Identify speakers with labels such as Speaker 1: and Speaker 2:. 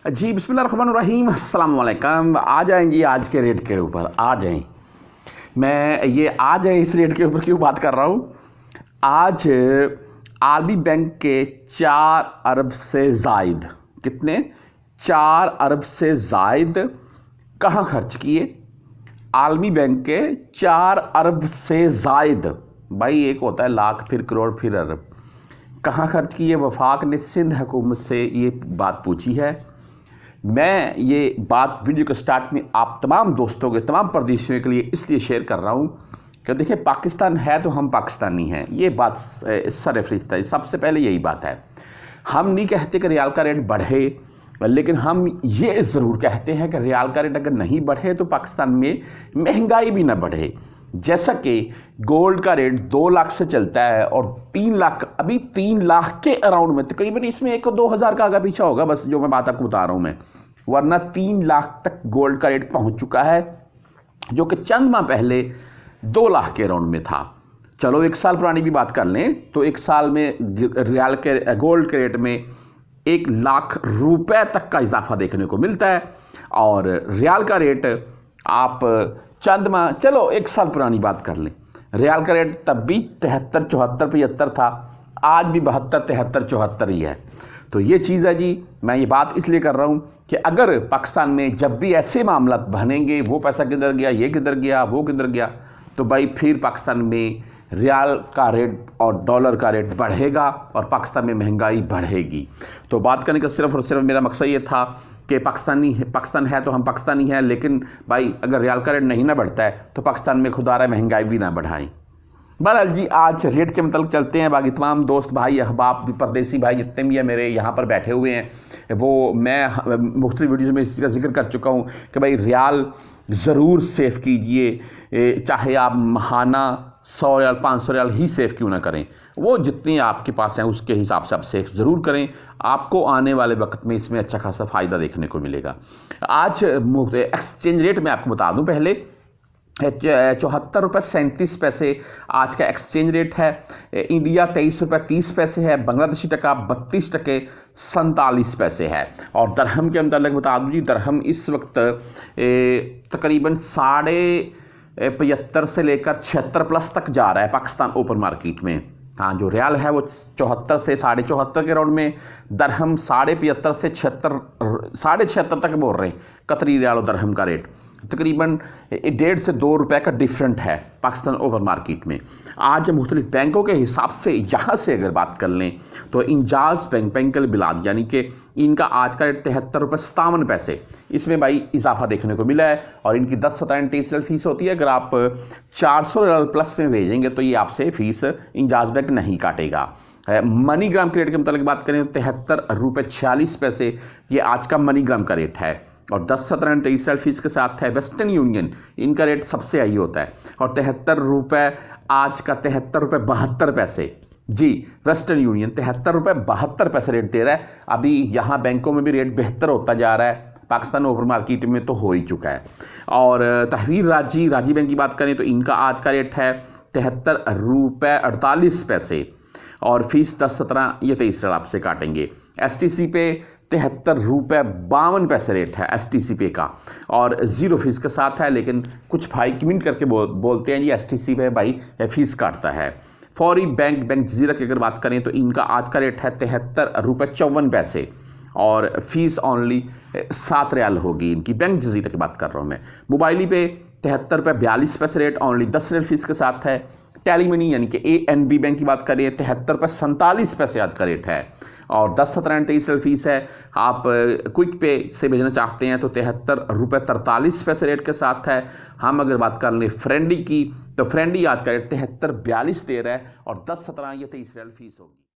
Speaker 1: जी बिस्मिल्लाहिर्रहमानिर्रहीम, अस्सलाम वालेकुम। आ जाएं जी आज के रेट के ऊपर आ जाएं। मैं ये आ जाएं इस रेट के ऊपर क्यों बात कर रहा हूँ। आज आलमी बैंक के 4 अरब से ज़ायद, कितने 4 अरब से ज़ायद कहाँ खर्च किए। आलमी बैंक के 4 अरब से ज़ायद, भाई एक होता है लाख, फिर करोड़, फिर अरब, कहाँ खर्च किए। वफाक ने सिंध हुकूमत से ये बात पूछी है। मैं ये बात वीडियो के स्टार्ट में आप तमाम दोस्तों के, तमाम परदेशियों के लिए इसलिए शेयर कर रहा हूँ कि देखिए, पाकिस्तान है तो हम पाकिस्तानी हैं, ये बात सरफरिस्त है। सबसे पहले यही बात है। हम नहीं कहते कि रियाल का रेट बढ़े, लेकिन हम ये ज़रूर कहते हैं कि रियाल का रेट अगर नहीं बढ़े तो पाकिस्तान में महंगाई भी ना बढ़े। जैसा कि गोल्ड का रेट 2 लाख से चलता है और 3 लाख, अभी 3 लाख के अराउंड में, तकरीबन इसमें 1-2 हज़ार का आगे पीछा होगा बस, जो मैं बात आपको बता रहा हूँ मैं, वरना 3 लाख तक गोल्ड का रेट पहुँच चुका है, जो कि चंद माह पहले 2 लाख के अराउंड में था। चलो 1 साल पुरानी भी बात कर लें तो 1 साल में रियाल के गोल्ड के रेट में 1 लाख रुपए तक का इजाफा देखने को मिलता है। और रियाल का रेट आप चंद माह, चलो 1 साल पुरानी बात कर लें, रियाल का रेट तब भी 73, 74, 75 था, आज भी 72, 73, 74 ही है। तो ये चीज़ है जी। मैं ये बात इसलिए कर रहा हूँ कि अगर पाकिस्तान में जब भी ऐसे मामला बनेंगे, वो पैसा किधर गया, ये किधर गया, वो किधर गया, तो भाई फिर पाकिस्तान में रियाल का रेट और डॉलर का रेट बढ़ेगा और पाकिस्तान में महंगाई बढ़ेगी। तो बात करने का सिर्फ और सिर्फ मेरा मकसद ये था कि पाकिस्तान है तो हम पाकिस्तानी हैं, लेकिन भाई अगर रियाल का रेट नहीं ना बढ़ता है तो पाकिस्तान में खुदा रहा महंगाई भी ना बढ़ाएं। बहरहाल जी, आज रेट के मतलब चलते हैं। बाकी तमाम दोस्त भाई, अहबाब भी, परदेसी भाई जितने भी हैं मेरे यहाँ पर बैठे हुए हैं, वो मैं मुख्तलिफ वीडियोज़ में इस चीज़ का जिक्र कर चुका हूँ कि भाई रियाल ज़रूर सेव कीजिए, चाहे आप महाना 100 रियाल, 500 रियाल ही सेव क्यों ना करें, वो जितनी आपके पास हैं उसके हिसाब से आप सेव ज़रूर करें। आपको आने वाले वक्त में इसमें अच्छा खासा फ़ायदा देखने को मिलेगा। आज एक्सचेंज रेट मैं आपको बता दूं पहले, 74 रुपये 37 पैसे आज का एक्सचेंज रेट है। इंडिया 23 रुपये 30 पैसे है। बांग्लादेशी टका 32 टके 47 पैसे है। और दरहम के अंदर बता दूँ जी, दरहम इस वक्त तकरीबन 75 से लेकर 76 प्लस तक जा रहा है पाकिस्तान ओपन मार्केट में। हाँ, जो रियाल है वो 74 से 74.5 के राउंड में, दरहम 75.5 से 76, 76.5 तक बोल रहे हैं कतरी रियाल और दरहम का रेट। तकरीबन 1.5 से 2 रुपए का डिफरेंट है पाकिस्तान ओवर मार्केट में। आज मुख्तलिफ बैंकों के हिसाब से यहाँ से अगर बात कर लें तो इंजाज बैंक, बैंकल बिलाद, यानी कि इनका आज का रेट 73 रुपये 57 पैसे, इसमें भाई इजाफा देखने को मिला है। और इनकी 10 रियाल फीस होती है। अगर आप 400 रियाल प्लस में भेजेंगे तो ये आपसे फ़ीस इंजाज बैंक नहीं काटेगा। मनीग्राम के रेट के मतलब बात करें तो 73 रुपये 46 पैसे ये आज का मनीग्राम का रेट है। और 10-17-23 रियाल फीस के साथ है वेस्टर्न यूनियन, इनका रेट सबसे हाई होता है और 73 रुपये आज का 73 रुपये 72 पैसे जी। वेस्टर्न यूनियन 73 रुपये 72 पैसे रेट दे रहा है। अभी यहाँ बैंकों में भी रेट बेहतर होता जा रहा है, पाकिस्तान ओवर मार्केट में तो हो ही चुका है। और तहवीर राजी बैंक की बात करें तो इनका आज का रेट है 73 रुपये 48 पैसे और फीस 10-17-23 रियाल आपसे काटेंगे। STC पे 73 रुपये 52 पैसे रेट है STC पे का, और ज़ीरो फीस के साथ है। लेकिन कुछ भाई कमेंट करके बोलते हैं जी STC पे भाई फ़ीस काटता है। फौरी बैंक जजीरा की अगर बात करें तो इनका आज का रेट है 73 रुपये 54 पैसे और फीस ओनली 7 रियाल होगी इनकी। बैंक जजीरा की बात कर रहा हूँ मैं। मोबाइली पे 73 रुपये 42 पैसे रेट, ओनली 10 रियाल फीस के साथ है। टेली मनी यानी कि ANB बैंक की बात करें 73 रुपये 47 पैसे आज का रेट है और 10-17-23 रियाल फीस है। आप क्विक पे से भेजना चाहते हैं तो 73 रुपये 43 पैसे रेट के साथ है। हम अगर बात कर लें फ्रेंडी की तो फ्रेंडी आज का रेट 73.42 दे रहा है और 10-17-23 रियाल फीस होगी।